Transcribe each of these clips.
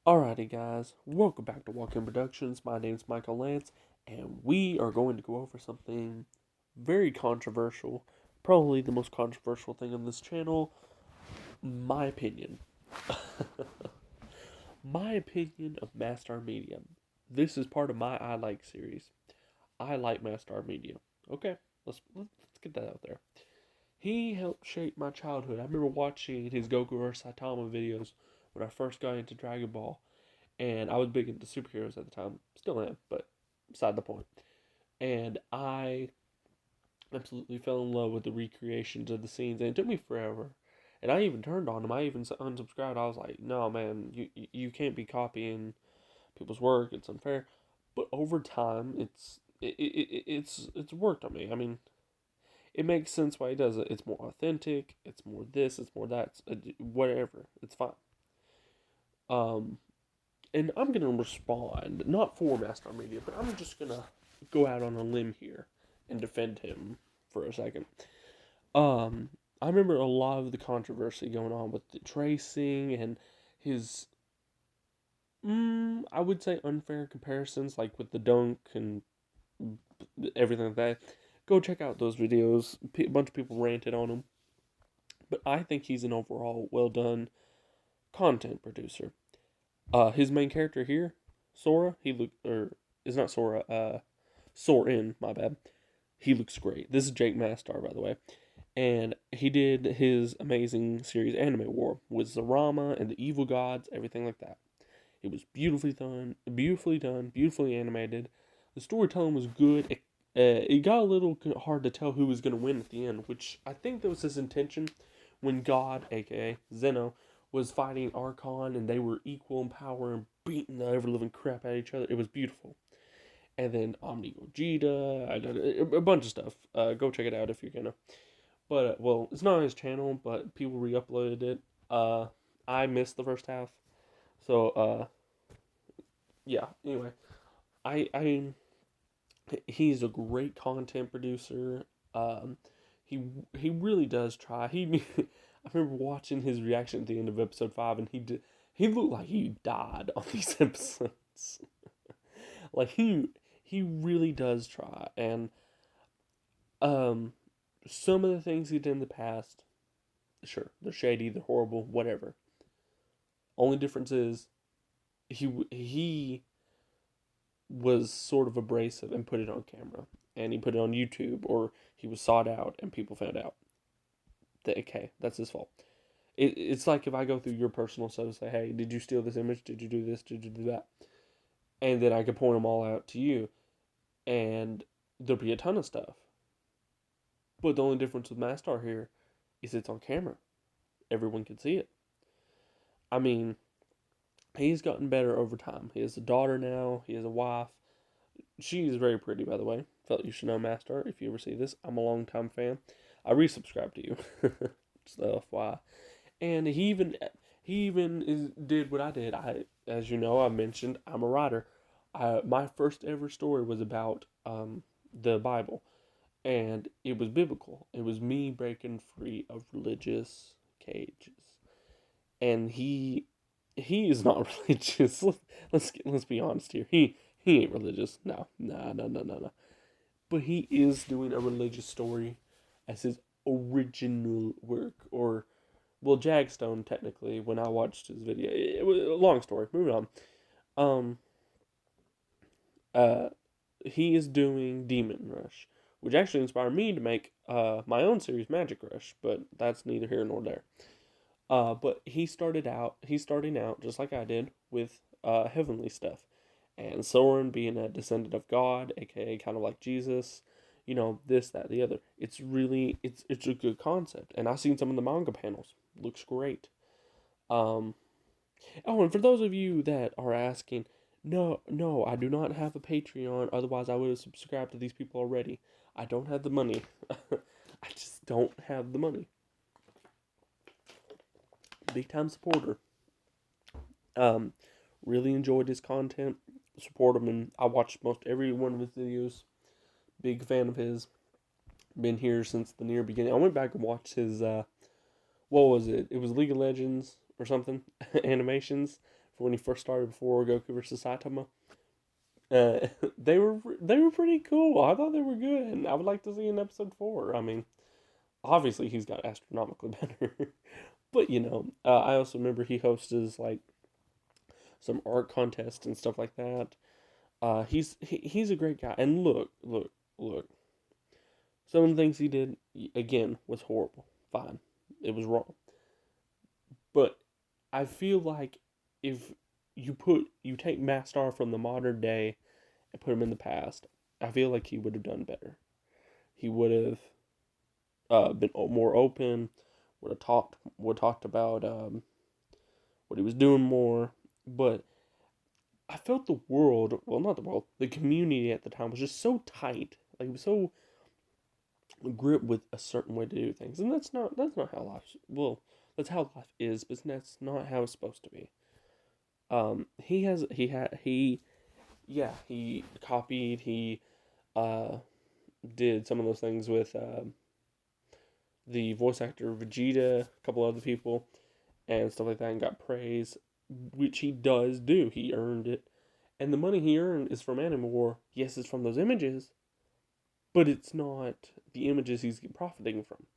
Alrighty, guys, welcome back to Walk In Productions. My name's Michael Lance, and we are going to go over something very controversial. Probably the most controversial thing on this channel, my opinion. My opinion of MaSTAR Media. This is part of my I Like series. I like MaSTAR Media. Okay, let's get that out there. He helped shape my childhood. I remember watching his Goku vs Saitama videos when I first got into Dragon Ball. And I was big into superheroes at the time. Still am, but beside the point. And I absolutely fell in love with the recreations of the scenes, and it took me forever. And I even turned on them. I even unsubscribed. I was like, no, man, you can't be copying people's work. It's unfair. But over time, it's worked on me. I mean, it makes sense why he does it. It's more authentic. It's more this. It's more that. Whatever. It's fine. Um, and I'm gonna respond not for MaSTAR Media, but I'm just gonna go out on a limb here and defend him for a second. Um, I remember a lot of the controversy going on with the tracing and his, I would say unfair comparisons, like with the dunk and everything like that. Go check out those videos. A bunch of people ranted on him, but I think he's an overall well done content producer. His main character here, Sora, he look or is not Sora, Soren, my bad. He looks great. This is Jake MaSTAR, by the way, and he did his amazing series Anime War with Zarama and the evil gods, everything like that. It was beautifully done, beautifully animated. The storytelling was good. It got a little hard to tell who was going to win at the end, which I think that was his intention when God, aka Zeno, was fighting Archon and they were equal in power and beating the ever living crap out of each other. It was beautiful. And then Omni Gogeta, a bunch of stuff. Go check it out if you're gonna. But well, it's not on his channel, but people re-uploaded it. I missed the first half, so yeah. Anyway, I he's a great content producer. Um, he he really does try. I remember watching his reaction at the end of episode 5, and he looked like he died on these episodes. Like he really does try, and um, some of the things he did in the past, sure, they're shady, they're horrible, whatever. Only difference is he was sort of abrasive and put it on camera, and he put it on YouTube, or he was sought out and people found out that okay, that's his fault. It's like if I go through your personal stuff and say, hey, did you steal this image? Did you do this? Did you do that? And then I could point them all out to you, and there'll be a ton of stuff. But the only difference with MaSTAR here is it's on camera. Everyone can see it. I mean, he's gotten better over time. He has a daughter now. He has a wife. She is very pretty, by the way. Felt you should know MaSTAR if you ever see this. I'm a long-time fan. I resubscribed to you. So FYI. And he even did what I did. As you know, I mentioned I'm a writer. My first ever story was about the Bible, and it was biblical. It was me breaking free of religious cages, and he is not religious. Let's be honest here. He ain't religious. No, no, no, no, no, no. But he is doing a religious story as his original work, or well, Jagstone technically. When I watched his video, it was a long story. Moving on. Um, uh, he is doing Demon Rush, which actually inspired me to make my own series, Magic Rush. But that's neither here nor there. But he's starting out just like I did with heavenly stuff, and Soren being a descendant of God, aka kind of like Jesus, this, that, the other. It's a good concept, and I've seen some of the manga panels. Looks great. Um, oh, and for those of you that are asking, no, no, I do not have a Patreon. Otherwise, I would have subscribed to these people already. I don't have the money. I just don't have the money. Big time supporter. Um, really enjoyed his content. Support him, and I watched most every one of his videos. Big fan of his. Been here since the near beginning. I went back and watched his what was it? It was League of Legends or something animations for when he first started before Goku versus Saitama. Uh, they were pretty cool. I thought they were good, and I would like to see an episode 4. I mean, obviously he's got astronomically better, but I also remember he hosted like some art contests and stuff like that. He's a great guy, and look. Some of the things he did again was horrible. Fine, it was wrong, but I feel like if you take MaSTAR from the modern day and put him in the past, I feel like he would have done better. He would have been more open. Would have talked about what he was doing more. But I felt the world, well, not the world, the community at the time was just so tight. Like it was so gripped with a certain way to do things, and that's not how life. Well, that's how life is, but that's not how it's supposed to be. He has he had he yeah he copied uh did some of those things with the voice actor Vegeta, a couple other people, and stuff like that, and got praise, which he does do. He earned it, and the money he earned is from Anime War. Yes, it's from those images, but it's not the images he's profiting from.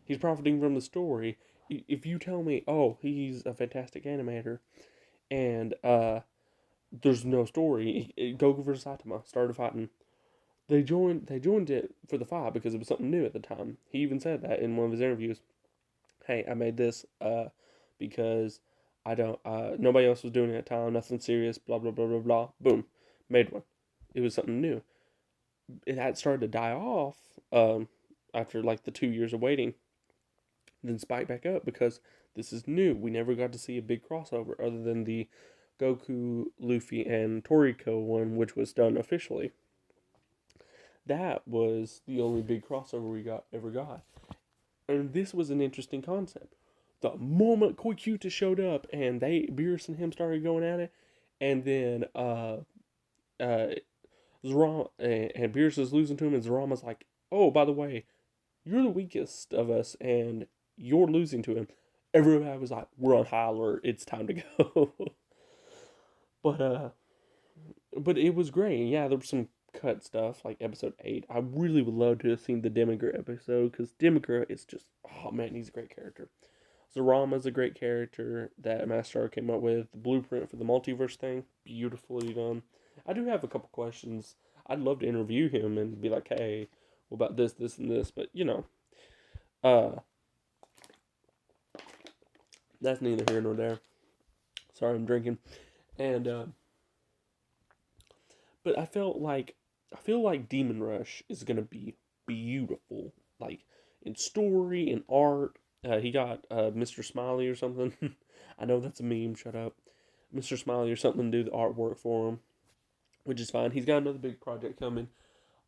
He's profiting from the story. If you tell me, oh, he's a fantastic animator, and there's no story, Goku vs Saitama started fighting. They joined it for the fight because it was something new at the time. He even said that in one of his interviews. Hey, I made this because I don't nobody else was doing it at the time, nothing serious, blah blah blah blah blah. Boom. Made one. It was something new. It had started to die off after like the 2 years of waiting, then spike back up because this is new. We never got to see a big crossover other than the Goku, Luffy, and Toriko one, which was done officially. That was the only big crossover we ever got. And this was an interesting concept. The moment Koikuta showed up and Beerus and him started going at it, and then uh Zerama and Beerus is losing to him, and Zerama's like, "Oh, by the way, you're the weakest of us, and you're losing to him." Everybody was like, "We're on high alert. It's time to go." but but it was great. Yeah, there was some cut stuff like episode 8. I really would love to have seen the Demigra episode because Demigra is just, oh man, he's a great character. Zarama's a great character that MaSTAR came up with. The blueprint for the multiverse thing, beautifully done. I do have a couple questions. I'd love to interview him and be like, hey, what about this, this, and this? But uh, that's neither here nor there. Sorry, I'm drinking. And but I feel like Demon Rush is gonna be beautiful, like in story and art. He got Mr. Smiley or something. I know that's a meme. Shut up, Mr. Smiley or something to do the artwork for him, which is fine. He's got another big project coming.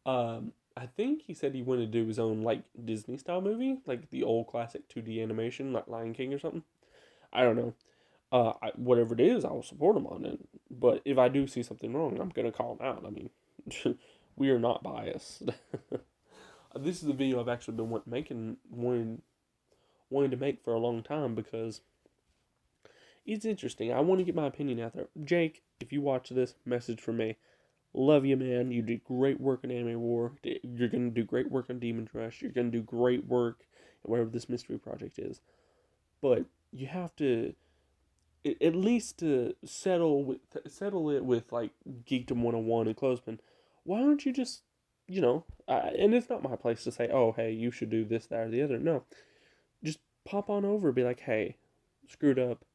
I think he said he wanted to do his own like Disney style movie, like the old classic 2D animation, like Lion King or something. I don't know. Whatever it is, I will support him on it. But if I do see something wrong, I'm gonna call him out. I mean, we are not biased. This is a video I've actually been wanting to make for a long time because it's interesting. I want to get my opinion out there. Jake, if you watch this, message from me. Love you, man. You did great work in Anime War. You're gonna do great work on Demon Rush. You're gonna do great work in whatever this mystery project is. But you have to at least to settle it with like Geekdom 101 and Clothespin. Why don't you just and it's not my place to say, oh hey, you should do this, that, or the other. No, just pop on over and be like, hey, screwed up,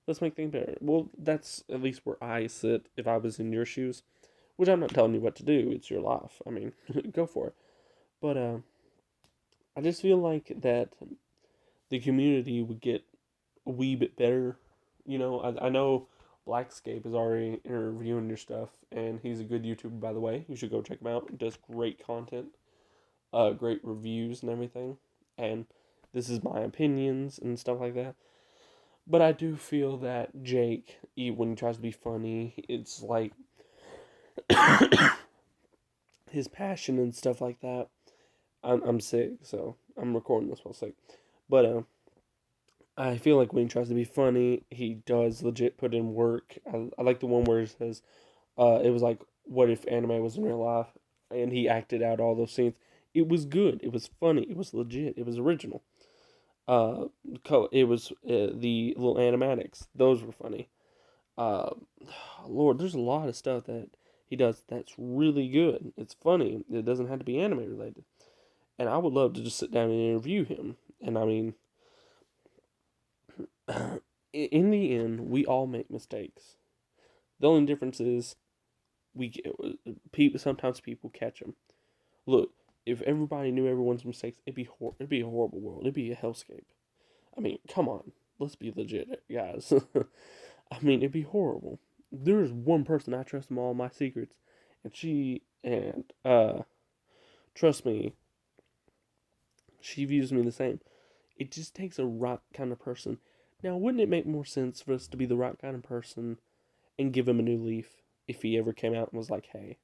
let's make things better. Well, that's at least where I sit if I was in your shoes, which I'm not telling you what to do, it's your life. I mean, go for it. But I just feel like that the community would get a wee bit better. I know Blackscape is already interviewing your stuff, and he's a good YouTuber, by the way. You should go check him out. He does great content, great reviews and everything. And this is my opinions and stuff like that. But I do feel that Jake, when he tries to be funny, it's like his passion and stuff like that. I'm sick, so I'm recording this while sick. But I feel like when he tries to be funny, he does legit put in work. I like the one where it says, it was like, what if anime was in real life? And he acted out all those scenes. It was good. It was funny. It was legit. It was original. Uh, it was the little animatics. Those were funny. Uh, Lord, there's a lot of stuff that he does that's really good. It's funny. It doesn't have to be anime related. And I would love to just sit down and interview him. And I mean, in the end, we all make mistakes. The only difference is people. Sometimes people catch them. Look, if everybody knew everyone's mistakes, it'd be a horrible world. It'd be a hellscape. I mean, come on, let's be legit, guys. I mean, it'd be horrible. There's one person I trust in all my secrets, and trust me, she views me the same. It just takes a right kind of person. Now, wouldn't it make more sense for us to be the right kind of person and give him a new leaf if he ever came out and was like, "Hey,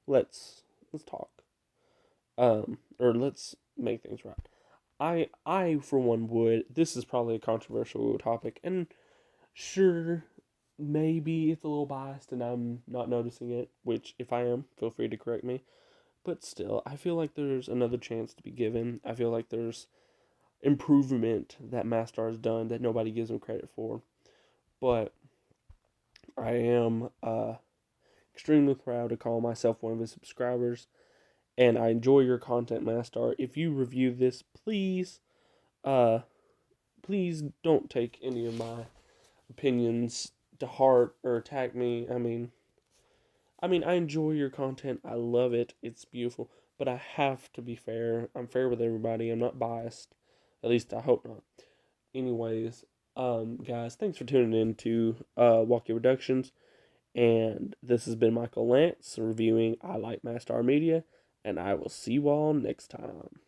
let's talk, or let's make things right." I for one would. This is probably a controversial topic, and sure, maybe it's a little biased, and I'm not noticing it. Which, if I am, feel free to correct me. But still, I feel like there's another chance to be given. I feel like there's improvement that MaSTAR has done that nobody gives him credit for. But I am extremely proud to call myself one of his subscribers, and I enjoy your content, MaSTAR. If you review this, uh, please don't take any of my opinions to heart or attack me. I mean, I enjoy your content. I love it. It's beautiful. But I have to be fair. I'm fair with everybody. I'm not biased. At least I hope not. Anyways, guys, thanks for tuning in to Walkie Reductions. And this has been Michael Lance reviewing I Like MaSTAR Media. And I will see you all next time.